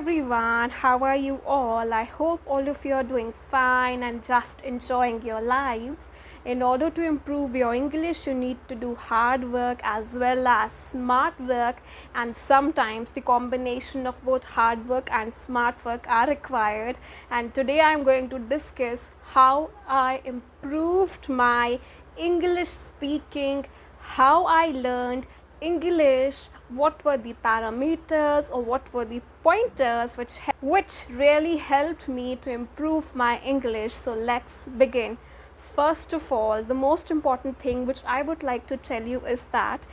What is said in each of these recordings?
everyone, how are you all? I hope all of you are doing fine and just enjoying your lives. In order to improve your English, you need to do hard work as well as smart work, and sometimes the combination of both hard work and smart work are required. And today I am going to discuss how I improved my English speaking, how I learned English, what were the parameters or what were the pointers which really helped me to improve my English. So let's begin. First of all, the most important thing which I would like to tell you is that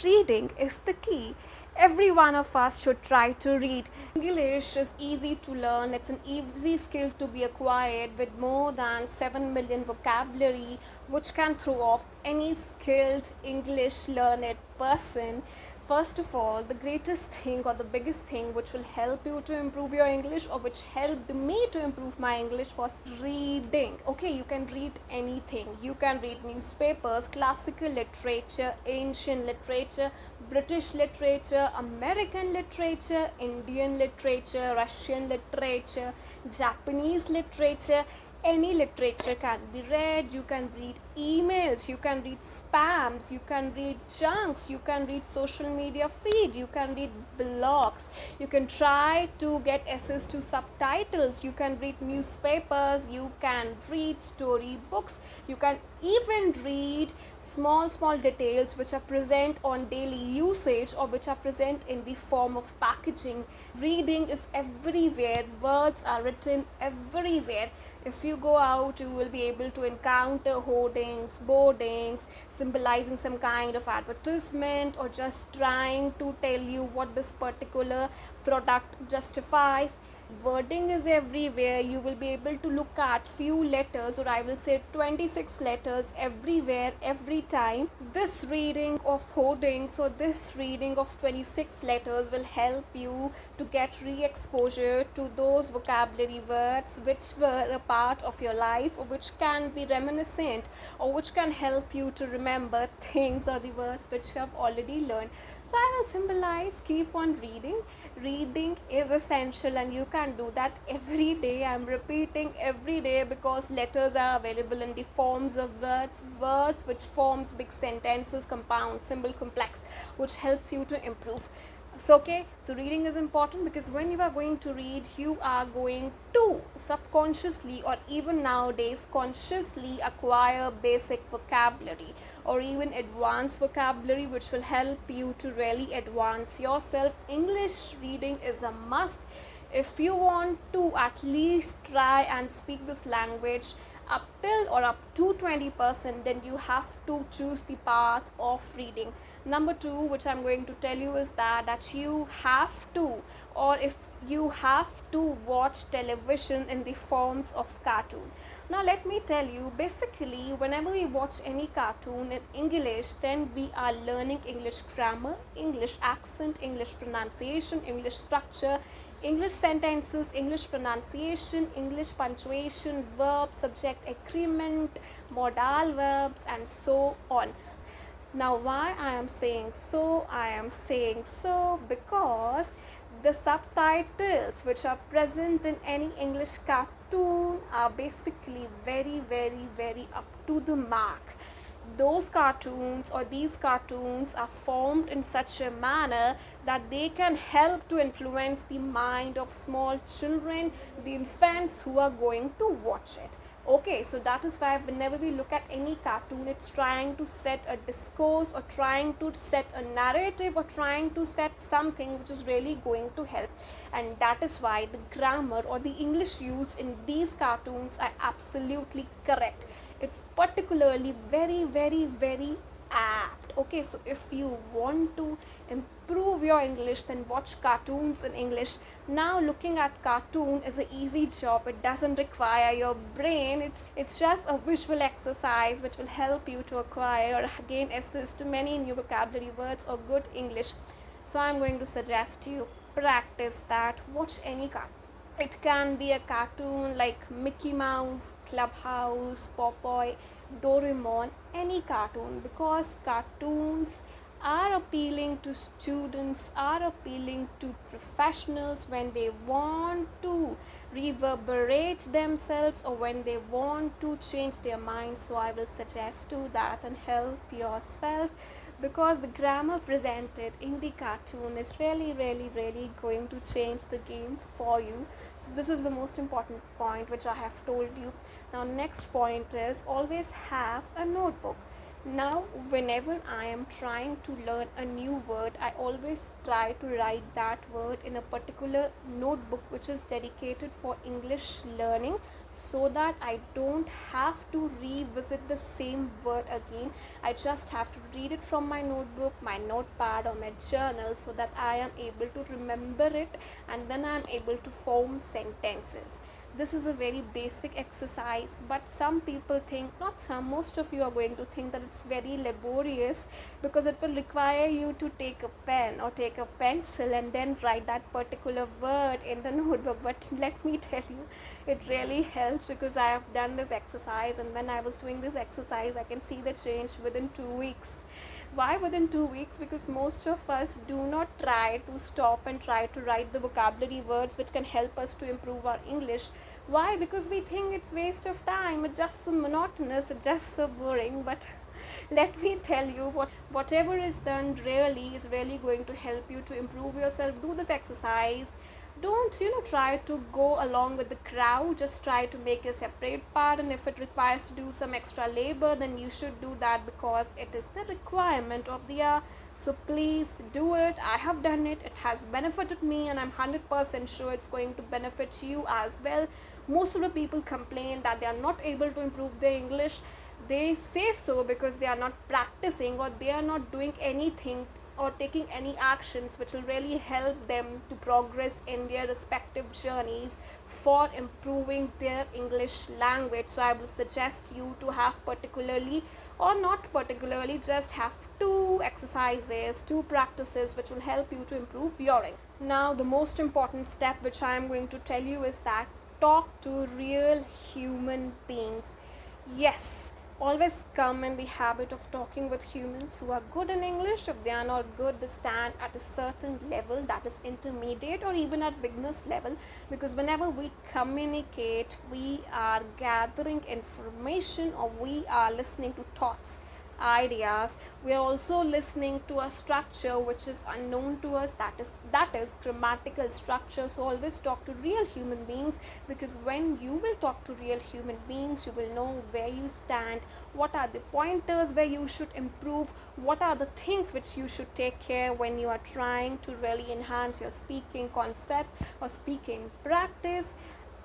reading is the key. Every one of us should try to read. English is easy to learn. It's an easy skill to be acquired with more than 7 million vocabulary, which can throw off any skilled English learned person. First of all, the greatest thing or the biggest thing which will help you to improve your English, or which helped me to improve my English, was reading. Okay, you can read anything. You can read newspapers, classical literature, ancient literature, British literature, American literature, Indian literature, Russian literature, Japanese literature. Any literature can be read. You can read emails, you can read spams, you can read junks, you can read social media feed, you can read blogs, you can try to get access to subtitles, you can read newspapers, you can read story books, you can even read small details which are present on daily usage or which are present in the form of packaging. Reading is everywhere. Words are written everywhere. If you go out, you will be able to encounter hoardings, boardings symbolizing some kind of advertisement, or just trying to tell you what this particular product justifies. Wording is everywhere. You will be able to look at few letters, or I will say 26 letters everywhere, every time. This reading of hoardings or this reading of 26 letters will help you to get re-exposure to those vocabulary words which were a part of your life, or which can be reminiscent, or which can help you to remember things or the words which you have already learned. So I will symbolize, keep on reading. Reading is essential, and you can do that every day. I'm repeating every day, because letters are available in the forms of words which forms big sentences, compound, simple, complex, which helps you to improve. So reading is important, because when you are going to read, you are going to subconsciously, or even nowadays consciously, acquire basic vocabulary or even advanced vocabulary, which will help you to really advance yourself. English reading is a must if you want to at least try and speak this language up till or up to 20%. Then you have to choose the path of reading. Number two, which I'm going to tell you, is that you have to, or if you have to watch television in the forms of cartoon. Now let me tell you, basically whenever we watch any cartoon in English, then we are learning English grammar, English accent, English pronunciation, English structure, English sentences, English pronunciation, English punctuation, verb, subject, agreement, modal verbs, and so on. Now, why I am saying so? I am saying so because the subtitles which are present in any English cartoon are basically very up to the mark. Those cartoons or these cartoons are formed in such a manner that they can help to influence the mind of small children, the infants who are going to watch it. Okay, so that is why whenever we look at any cartoon, it's trying to set a discourse, or trying to set a narrative, or trying to set something which is really going to help. And that is why the grammar or the English used in these cartoons are absolutely correct. It's particularly very apt. Okay, so if you want to improve your English, then watch cartoons in English. Now looking at cartoon is an easy job. It doesn't require your brain. It's just a visual exercise which will help you to acquire or gain access to many new vocabulary words or good English. So I'm going to suggest you practice that. Watch any cartoon. It can be a cartoon like Mickey Mouse, Clubhouse, Popeye, Doraemon, any cartoon, because cartoons are appealing to students, are appealing to professionals when they want to reverberate themselves or when they want to change their mind. So I will suggest do that and help yourself, because the grammar presented in the cartoon is really going to change the game for you. So this is the most important point which I have told you. Now next point is always have a notebook. Now, whenever I am trying to learn a new word, I always try to write that word in a particular notebook which is dedicated for English learning, so that I don't have to revisit the same word again. I just have to read it from my notebook, my notepad, or my journal, so that I am able to remember it and then I am able to form sentences. This is a very basic exercise, but some people think, not some, most of you are going to think that it's very laborious, because it will require you to take a pen or take a pencil and then write that particular word in the notebook. But let me tell you, it really helps, because I have done this exercise, and when I was doing this exercise I can see the change within 2 weeks. Why within 2 weeks? Because most of us do not try to stop and try to write the vocabulary words which can help us to improve our English. Why? Because we think it's waste of time, it's just so monotonous, it's just so boring. But let me tell you, whatever is done really is really going to help you to improve yourself. Do this exercise. Don't try to go along with the crowd. Just try to make a separate part, and if it requires to do some extra labor, then you should do that, because it is the requirement of the hour. So please do it. I have done it, it has benefited me, and I'm 100% sure it's going to benefit you as well. Most of the people complain that they are not able to improve their English. They say so because they are not practicing, or they are not doing anything or taking any actions which will really help them to progress in their respective journeys for improving their English language. So I will suggest you to have particularly, or not particularly, just have 2 exercises, 2 practices which will help you to improve your English. Now the most important step which I am going to tell you is that talk to real human beings. Yes, always come in the habit of talking with humans who are good in English. If they are not good, they stand at a certain level, that is intermediate or even at beginners level, because whenever we communicate, we are gathering information, or we are listening to thoughts, ideas. We are also listening to a structure which is unknown to us, that is grammatical structure. So always talk to real human beings, because when you will talk to real human beings, you will know where you stand, what are the pointers where you should improve, what are the things which you should take care when you are trying to really enhance your speaking concept or speaking practice.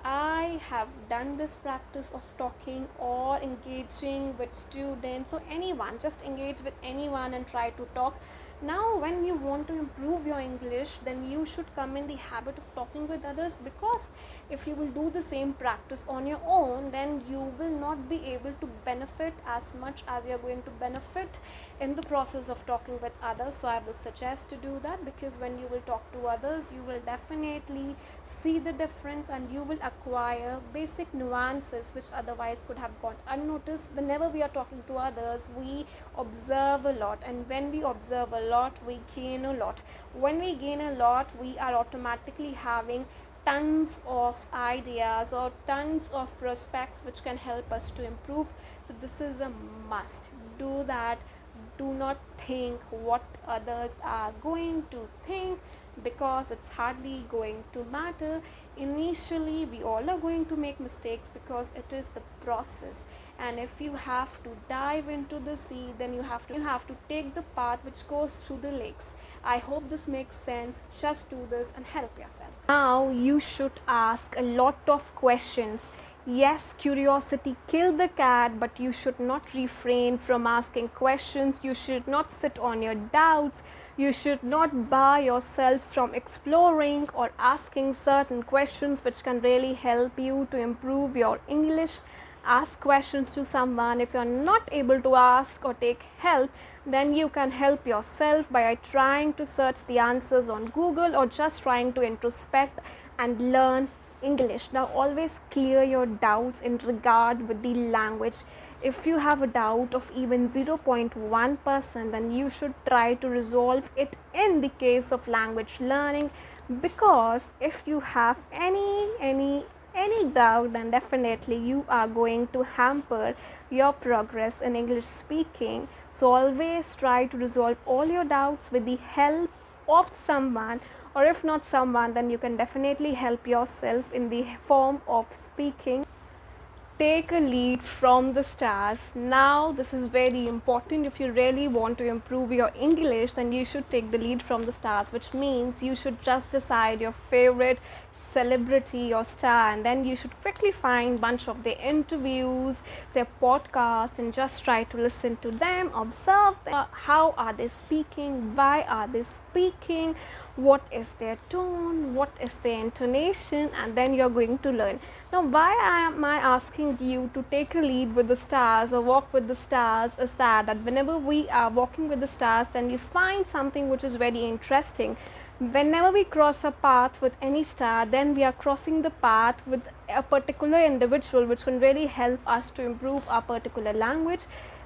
I have done this practice of talking or engaging with students or anyone. Just engage with anyone and try to talk. Now when you want to improve your English, then you should come in the habit of talking with others, because if you will do the same practice on your own, then you will not be able to benefit as much as you are going to benefit in the process of talking with others. So I will suggest to do that, because when you will talk to others, you will definitely see the difference, and you will acquire basic nuances which otherwise could have gone unnoticed. Whenever we are talking to others, we observe a lot, and when we observe a lot, we gain a lot. When we gain a lot, we are automatically having tons of ideas or tons of prospects which can help us to improve. So this is a must. Do that. Do not think what others are going to think, because it's hardly going to matter. Initially we all are going to make mistakes, because it is the process, and if you have to dive into the sea, then you have to take the path which goes through the lakes. I hope this makes sense. Just do this and help yourself. Now you should ask a lot of questions. Yes, curiosity killed the cat, but you should not refrain from asking questions. You should not sit on your doubts. You should not bar yourself from exploring or asking certain questions which can really help you to improve your English. Ask questions to someone. If you are not able to ask or take help, then you can help yourself by trying to search the answers on Google, or just trying to introspect and learn English. Now always clear your doubts in regard with the language. If you have a doubt of even 0.1%, then you should try to resolve it in the case of language learning, because if you have any doubt, then definitely you are going to hamper your progress in English speaking. So always try to resolve all your doubts with the help of someone, or if not someone, then you can definitely help yourself in the form of speaking. Take a lead from the stars. Now this is very important. If you really want to improve your English, then you should take the lead from the stars, which means you should just decide your favorite celebrity or star, and then you should quickly find bunch of their interviews, their podcast, and just try to listen to them, observe them. How are they speaking, why are they speaking, what is their tone, what is their intonation, and then you're going to learn. Now why am I asking you to take a lead with the stars or walk with the stars is that whenever we are walking with the stars, then you find something which is very interesting. Whenever we cross a path with any star, then we are crossing the path with a particular individual, which can really help us to improve our particular language,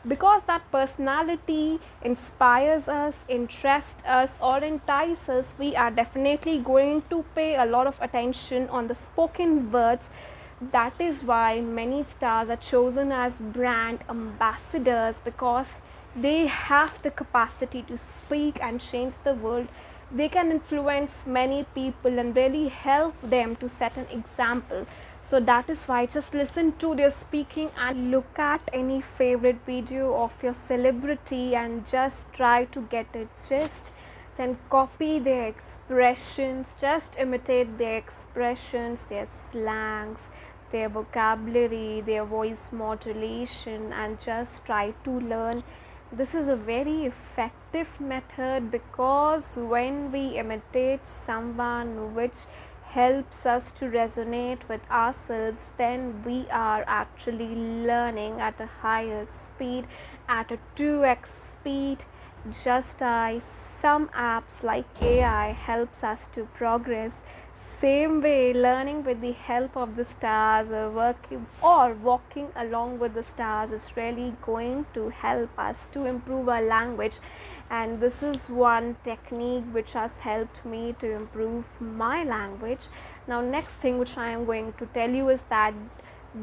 because that personality inspires us, interests us, or entices us. We are definitely going to pay a lot of attention on the spoken words. That is why many stars are chosen as brand ambassadors, because they have the capacity to speak and change the world. They can influence many people and really help them to set an example. So that is why just listen to their speaking and look at any favorite video of your celebrity and just try to get a gist. Then copy their expressions, just imitate their expressions, their slangs, their vocabulary, their voice modulation, and just try to learn. This is a very effective method, because when we imitate someone which helps us to resonate with ourselves, then we are actually learning at a higher speed, at a 2x speed. Just as some apps like AI helps us to progress, same way learning with the help of the stars or walking along with the stars is really going to help us to improve our language. And this is one technique which has helped me to improve my language. Now next thing which I am going to tell you is that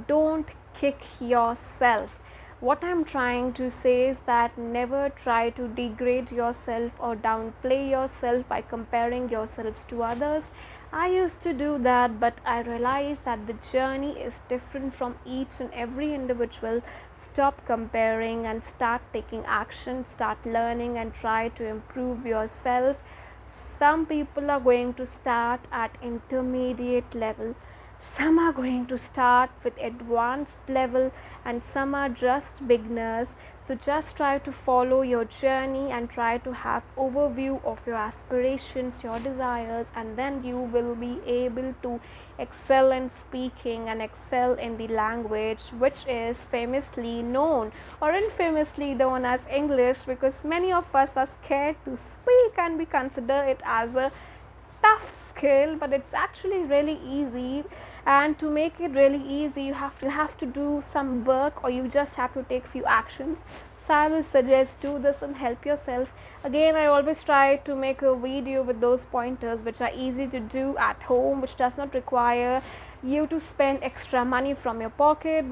don't kick yourself. What I'm trying to say is that never try to degrade yourself or downplay yourself by comparing yourselves to others. I used to do that, but I realized that the journey is different from each and every individual. Stop comparing and start taking action, start learning, and try to improve yourself. Some people are going to start at intermediate level. Some are going to start with advanced level, and some are just beginners. So just try to follow your journey and try to have overview of your aspirations, your desires, and then you will be able to excel in speaking and excel in the language which is famously known or infamously known as English, because many of us are scared to speak and we consider it as a tough skill, but it's actually really easy. And to make it really easy, you have to do some work, or you just have to take few actions. So I will suggest do this and help yourself. Again, I always try to make a video with those pointers which are easy to do at home, which does not require you to spend extra money from your pocket,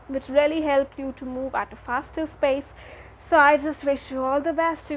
which really help you to move at a faster pace. So I just wish you all the best.